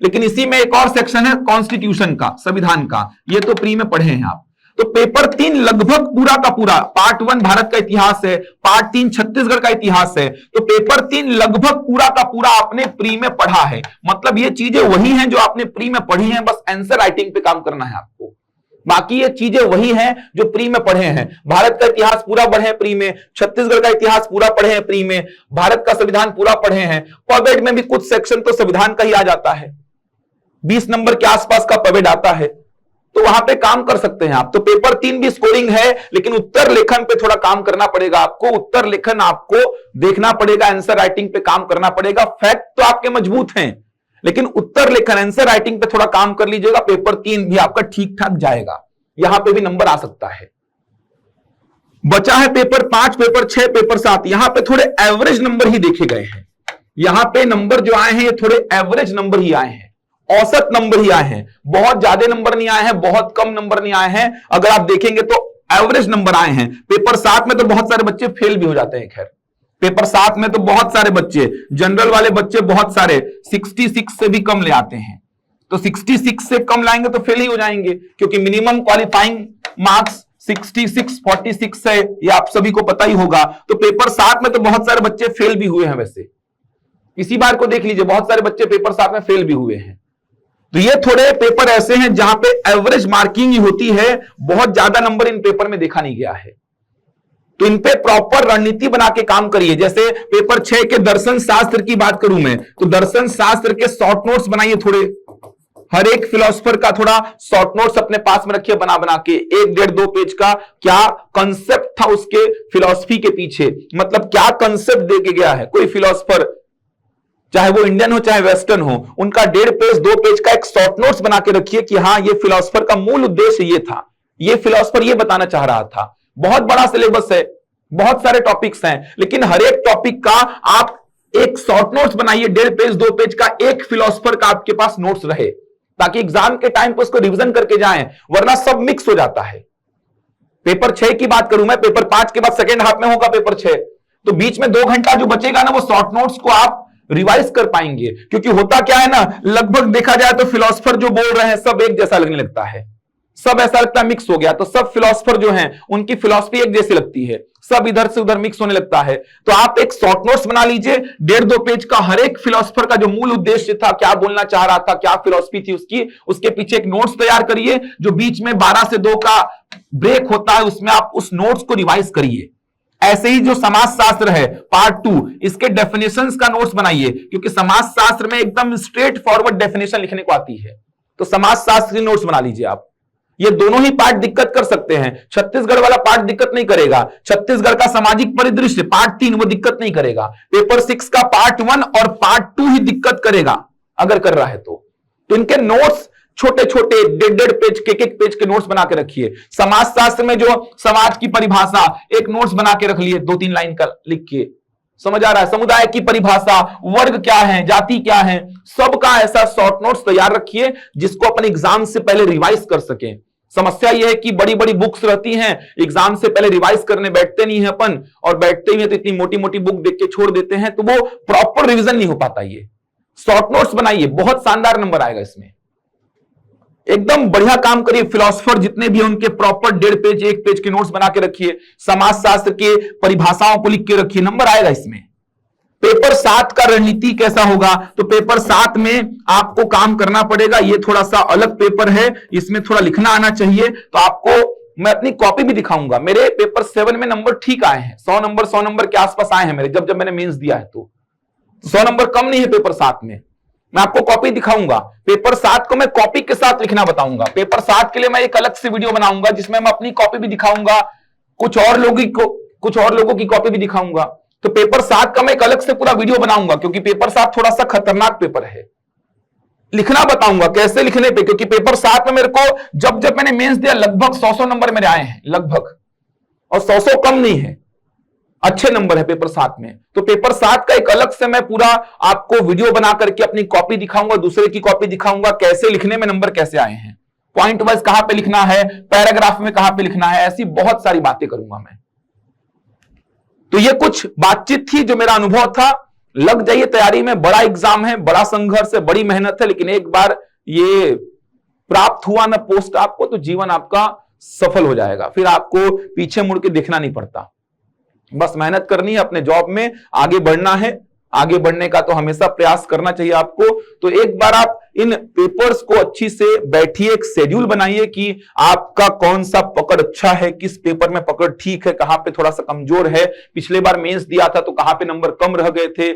लेकिन इसी में एक और सेक्शन है कॉन्स्टिट्यूशन का, संविधान का, ये तो प्री में पढ़े हैं आप। तो पेपर 3 लगभग पूरा का पूरा, पार्ट 1 भारत का इतिहास है, पार्ट 3 छत्तीसगढ़ का इतिहास है, तो पेपर 3 लगभग पूरा का पूरा आपने प्री में पढ़ा है। मतलब ये चीजें वही हैं जो आपने प्री में पढ़ी हैं, बस आंसर राइटिंग पे काम करना है आपको। बाकी ये चीजें वही हैं जो प्री में पढ़े हैं। भारत का इतिहास पूरा पढ़े हैं प्री में, छत्तीसगढ़ का इतिहास पूरा पढ़े हैं प्री में, भारत का संविधान पूरा पढ़े हैं। पबेट में भी कुछ सेक्शन तो संविधान का ही आ जाता है, 20 नंबर के आसपास का पबेट आता है, तो वहां पे काम कर सकते हैं आप। तो पेपर 3 भी स्कोरिंग है, लेकिन उत्तर लेखन पे थोड़ा काम करना पड़ेगा आपको। उत्तर लेखन आपको देखना पड़ेगा, आंसर राइटिंग पे काम करना पड़ेगा। फैक्ट तो आपके मजबूत हैं, लेकिन उत्तर लेखन, आंसर राइटिंग पे थोड़ा काम कर लीजिएगा, पेपर 3 भी आपका ठीक ठाक जाएगा, यहां पे भी नंबर आ सकता है। बचा है पेपर 5, पेपर 6, पेपर 7, यहां पे थोड़े एवरेज नंबर ही देखे गए हैं। यहां पे नंबर जो आए हैं ये थोड़े एवरेज नंबर ही आए हैं, औसत नंबर ही आए हैं, बहुत ज्यादा नंबर नहीं आए हैं, बहुत कम नंबर नहीं आए हैं। अगर आप देखेंगे तो एवरेज नंबर आए हैं। पेपर 7 में तो बहुत सारे बच्चे फेल भी हो जाते हैं। खैर, पेपर 7 में तो बहुत सारे बच्चे, जनरल वाले बच्चे बहुत सारे 66 से भी कम ले आते हैं। तो 66 से कम लाएंगे तो फेल ही हो जाएंगे, क्योंकि मिनिमम क्वालिफाइंग मार्क्स 66, 46 है, ये आप सभी को पता ही होगा। तो पेपर 7 में तो बहुत सारे बच्चे फेल भी हुए हैं। वैसे इसी बार को देख लीजिए, बहुत सारे बच्चे पेपर 7 में फेल भी हुए हैं। तो ये थोड़े पेपर ऐसे हैं जहां पे एवरेज मार्किंग ही होती है, बहुत ज्यादा नंबर इन पेपर में देखा नहीं गया है। तो इन पे प्रॉपर रणनीति बना के काम करिए। जैसे पेपर 6 के दर्शन शास्त्र की बात करूं मैं, तो दर्शन शास्त्र के शॉर्ट नोट्स बनाइए थोड़े, हर एक फिलोसफर का थोड़ा शॉर्ट नोट्स अपने पास में रखिए बना बना के, 1-1.5-2 पेज का, क्या कंसेप्ट था उसके फिलॉसफी के पीछे, मतलब क्या कंसेप्ट दे के गया है कोई फिलोसफर, चाहे वो इंडियन हो चाहे वेस्टर्न हो, उनका 1.5 पेज 2 पेज का एक शॉर्ट नोट्स बना के रखिए कि हाँ ये फिलोसफर का मूल उद्देश्य ये था, ये फिलोसफर ये बताना चाह रहा था। बहुत बड़ा सिलेबस है, बहुत सारे टॉपिक्स हैं, लेकिन हर एक टॉपिक का आप एक शॉर्ट नोट्स बनाइए, 1.5 पेज 2 पेज का, एक फिलोसफर का आपके पास नोट्स रहे, ताकि एग्जाम के टाइम पर उसको रिवीजन करके जाएं, वरना सब मिक्स हो जाता है। पेपर 6 की बात करूं मैं, पेपर 5 के बाद सेकेंड हाफ में होगा पेपर 6, तो बीच में 2 घंटा जो बचेगा ना, वो शॉर्ट नोट्स को आप रिवाइज कर पाएंगे। क्योंकि होता क्या है ना, लगभग देखा जाए तो फिलोसफर जो बोल रहे हैं सब एक जैसा लगने लगता है, सब ऐसा लगता है मिक्स हो गया। तो सब फिलोसफर जो हैं उनकी फिलॉसफी एक जैसी लगती है, सब इधर से उधर मिक्स होने लगता है। तो आप एक शॉर्ट नोट्स बना लीजिए, 1.5-2 पेज का, हर एक फिलोसफर का जो मूल उद्देश्य था, क्या बोलना चाह रहा था, क्या फिलॉसफी थी उसकी, उसके पीछे एक नोट्स तैयार करिए। जो बीच में 12 से 2 का ब्रेक होता है उसमें आप उस नोट्स को रिवाइज करिए। ऐसे ही जो समाजशास्त्र है पार्ट 2, इसके डेफिनेशंस का नोट्स बनाइए, क्योंकि समाजशास्त्र में एकदम स्ट्रेट फॉरवर्ड डेफिनेशन लिखने को आती है। तो समाजशास्त्र के नोट्स बना लीजिए आप। ये दोनों ही पार्ट दिक्कत कर सकते हैं। छत्तीसगढ़ वाला पार्ट दिक्कत नहीं करेगा, छत्तीसगढ़ का सामाजिक परिदृश्य पार्ट 3 वो दिक्कत नहीं करेगा। पेपर 6 का पार्ट 1 और पार्ट 2 ही दिक्कत करेगा अगर कर रहा है तो इनके नोट्स छोटे छोटे 1.5 पेज के, एक पेज के नोट्स बना के रखिए। समाजशास्त्र में जो समाज की परिभाषा, एक नोट्स बना के रख लिए 2-3 लाइन का लिख के, समझ आ रहा है। समुदाय की परिभाषा, वर्ग क्या है, जाति क्या है, सबका ऐसा शॉर्ट नोट्स तैयार रखिए जिसको अपन एग्जाम से पहले रिवाइज कर सकें। समस्या यह है कि बड़ी बड़ी बुक्स रहती हैं, एग्जाम से पहले रिवाइज करने बैठते नहीं है अपन, और बैठते ही हैं तो इतनी मोटी मोटी बुक देख के छोड़ देते हैं, तो वो प्रॉपर रिवीजन नहीं हो पाता। ये शॉर्ट नोट्स बनाइए, बहुत शानदार नंबर आएगा इसमें। एकदम बढ़िया काम करिए। फिलोसफर जितने भी हैं उनके प्रॉपर 1.5 पेज 1 पेज के नोट्स बना के रखिए, समाजशास्त्र के परिभाषाओं को लिख के रखिए, नंबर आएगा इसमें। पेपर 7 का रणनीति कैसा होगा, तो पेपर 7 में आपको काम करना पड़ेगा। ये थोड़ा सा अलग पेपर है, इसमें थोड़ा लिखना आना चाहिए। तो आपको मैं अपनी कॉपी भी दिखाऊंगा। मेरे पेपर 7 में नंबर ठीक आए हैं, 100 नंबर के आसपास आए हैं मेरे, जब मैंने मेंस दिया है तो 100 नंबर कम नहीं है पेपर 7 में। मैं आपको कॉपी दिखाऊंगा। पेपर 7 को मैं कॉपी के साथ लिखना बताऊंगा। पेपर 7 के लिए मैं एक अलग से वीडियो बनाऊंगा जिसमें मैं अपनी कॉपी भी दिखाऊंगा, कुछ और लोगों की कॉपी भी दिखाऊंगा। तो पेपर 7 का मैं एक अलग से पूरा वीडियो बनाऊंगा, क्योंकि पेपर 7 थोड़ा सा खतरनाक पेपर है। लिखना बताऊंगा कैसे लिखने पे, क्योंकि पेपर 7 में मेरे को जब मैंने मेंस दिया लगभग 100 नंबर मेरे आए हैं लगभग, और 100 कम नहीं है, अच्छे नंबर है पेपर 7 में। तो पेपर 7 का एक अलग से मैं पूरा आपको वीडियो बना करके अपनी कॉपी दिखाऊंगा, दूसरे की कॉपी दिखाऊंगा, कैसे लिखने में नंबर कैसे आए हैं, पॉइंट वाइज कहां पे लिखना है, पैराग्राफ में कहां पे लिखना है, ऐसी बहुत सारी बातें करूंगा मैं। तो ये कुछ बातचीत थी, जो मेरा अनुभव था। लग जाइए तैयारी में, बड़ा एग्जाम है, बड़ा संघर्ष है, बड़ी मेहनत है, लेकिन एक बार ये प्राप्त हुआ ना पोस्ट आपको, तो जीवन आपका सफल हो जाएगा। फिर आपको पीछे मुड़ के देखना नहीं पड़ता, बस मेहनत करनी है, अपने जॉब में आगे बढ़ना है। आगे बढ़ने का तो हमेशा प्रयास करना चाहिए आपको। तो एक बार आप इन पेपर्स को अच्छी से बैठिए, एक शेड्यूल बनाइए कि आपका कौन सा पकड़ अच्छा है, किस पेपर में पकड़ ठीक है, कहां पे थोड़ा सा कमजोर है। पिछले बार मेंस दिया था तो कहां पे नंबर कम रह गए थे,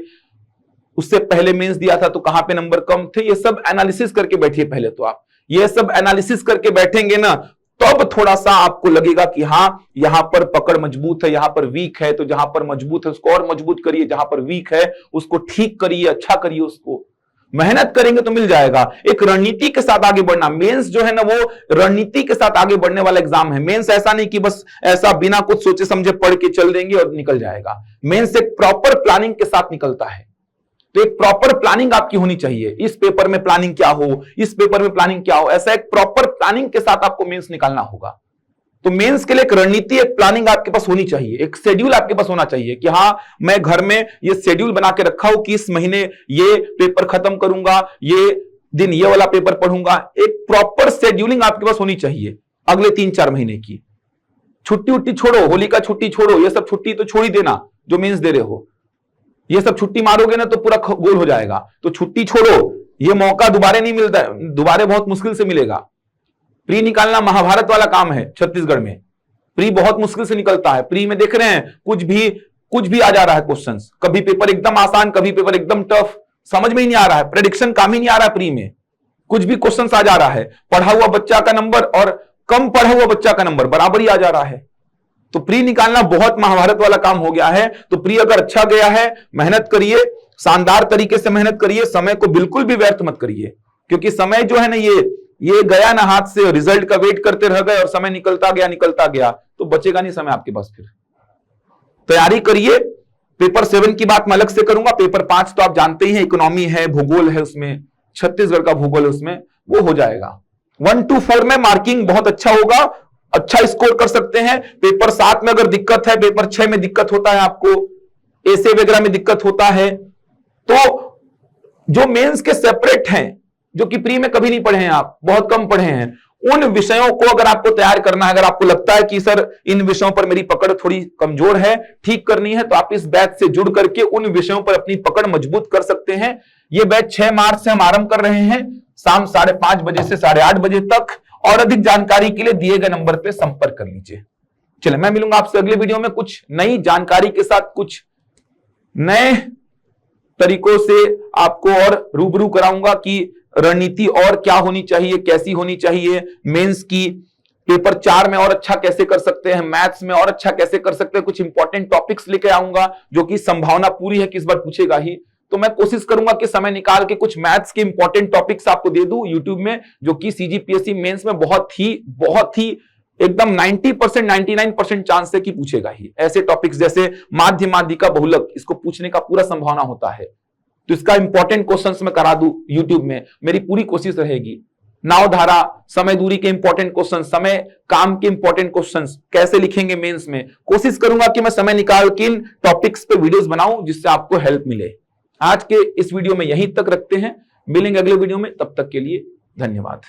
उससे पहले मेंस दिया था तो कहां पे नंबर कम थे। ये सब एनालिसिस करके बैठिए पहले। तो आप ये सब एनालिसिस करके बैठेंगे ना, तब थोड़ा सा आपको लगेगा कि हाँ यहां पर पकड़ मजबूत है, यहां पर वीक है। तो जहां पर मजबूत है उसको और मजबूत करिए, जहां पर वीक है उसको ठीक करिए, अच्छा करिए उसको। मेहनत करेंगे तो मिल जाएगा। एक रणनीति के साथ आगे बढ़ना। मेंस जो है ना वो रणनीति के साथ आगे बढ़ने वाला एग्जाम है। मेंस ऐसा नहीं कि बस ऐसा बिना कुछ सोचे समझे पढ़ के चल देंगे और निकल जाएगा। मेंस एक प्रॉपर प्लानिंग के साथ निकलता है। तो एक प्रॉपर प्लानिंग आपकी होनी चाहिए। इस पेपर में प्लानिंग क्या हो, इस पेपर में प्लानिंग क्या हो, ऐसा एक प्रॉपर प्लानिंग के साथ आपको मेंस निकालना होगा। तो मेंस के लिए एक रणनीति, एक प्लानिंग आपके पास होनी चाहिए, एक शेड्यूल आपके पास होना चाहिए कि हाँ मैं घर में ये शेड्यूल बना के रखा हूं कि इस महीने ये पेपर खत्म करूंगा, ये दिन ये वाला पेपर पढ़ूंगा। एक प्रॉपर शेड्यूलिंग आपके पास होनी चाहिए अगले 3-4 महीने की। छुट्टी उट्टी छोड़ो, होली का छुट्टी छोड़ो, ये सब छुट्टी तो छोड़ ही देना जो मेंस दे रहे हो। ये सब छुट्टी मारोगे ना तो पूरा गोल हो जाएगा। तो छुट्टी छोड़ो, ये मौका दोबारा नहीं मिलता है, दोबारा बहुत मुश्किल से मिलेगा। प्री निकालना महाभारत वाला काम है छत्तीसगढ़ में। प्री बहुत मुश्किल से निकलता है। प्री में देख रहे हैं कुछ भी आ जा रहा है क्वेश्चंस, कभी पेपर एकदम आसान, कभी पेपर एकदम टफ, समझ में ही नहीं आ रहा है। प्रेडिक्शन काम ही नहीं आ रहा है प्री में, कुछ भी क्वेश्चंस आ जा रहा है। पढ़ा हुआ बच्चा का नंबर और कम पढ़ा हुआ बच्चा का नंबर बराबर ही आ जा रहा है। तो प्री निकालना बहुत महाभारत वाला काम हो गया है। तो प्री अगर अच्छा गया है, मेहनत करिए, शानदार तरीके से मेहनत करिए, समय को बिल्कुल भी व्यर्थ मत करिए। क्योंकि समय जो है ना ये गया ना हाथ से, रिजल्ट का वेट करते रह गए और समय निकलता गया तो बचेगा नहीं समय आपके पास। फिर तैयारी करिए। पेपर 7 की बात मैं अलग से करूंगा। पेपर 5 तो आप जानते ही हैं, इकोनॉमी है, भूगोल है, उसमें छत्तीसगढ़ का भूगोल है, उसमें वो हो जाएगा। 1 to 4 में मार्किंग बहुत अच्छा होगा, अच्छा स्कोर कर सकते हैं। पेपर 7 में अगर दिक्कत है, पेपर 6 में दिक्कत होता है आपको, ऐसे वगैरह में दिक्कत होता है, तो जो मेंस के सेपरेट हैं, जो कि प्री में कभी नहीं पढ़े हैं, आप बहुत कम पढ़े हैं, उन विषयों को अगर आपको तैयार करना है, अगर आपको लगता है कि सर इन विषयों पर मेरी पकड़ थोड़ी कमजोर है, ठीक करनी है, तो आप इस बैच से जुड़ करके उन विषयों पर अपनी पकड़ मजबूत कर सकते हैं। यह बैच 6 मार्च से हम आरंभ कर रहे हैं, शाम 5:30 बजे से 8:30 बजे तक। और अधिक जानकारी के लिए दिए गए नंबर पर संपर्क कर लीजिए। चलिए, मैं मिलूंगा आपसे अगले वीडियो में कुछ नई जानकारी के साथ, कुछ नए तरीकों से आपको और रूबरू कराऊंगा कि रणनीति और क्या होनी चाहिए, कैसी होनी चाहिए, मेंस की पेपर 4 में और अच्छा कैसे कर सकते हैं, मैथ्स में और अच्छा कैसे कर सकते हैं। कुछ इंपॉर्टेंट टॉपिक्स लेके आऊंगा जो कि संभावना पूरी है कि इस बार पूछेगा ही, तो मैं कोशिश करूंगा कि समय निकाल के कुछ मैथ्स के इंपॉर्टेंट टॉपिक्स आपको दे दूं यूट्यूब में, जो कि सीजीपीएससी मेंस में बहुत ही एकदम 90% 99% चांस है कि पूछेगा ही। ऐसे टॉपिक्स जैसे माध्य माध्यिका बहुलक, इसको पूछने का पूरा संभावना होता है, तो इसका इंपॉर्टेंट क्वेश्चंस मैं करा दूं यूट्यूब में, मेरी पूरी कोशिश रहेगी। नाव धारा, समय दूरी के इंपॉर्टेंट क्वेश्चन, समय काम के इंपॉर्टेंट क्वेश्चंस कैसे लिखेंगे मेंस में, कोशिश करूंगा कि मैं समय निकाल के इन टॉपिक्स पे वीडियोस बनाऊं जिससे आपको हेल्प मिले। आज के इस वीडियो में यहीं तक रखते हैं, मिलेंगे अगले वीडियो में, तब तक के लिए धन्यवाद।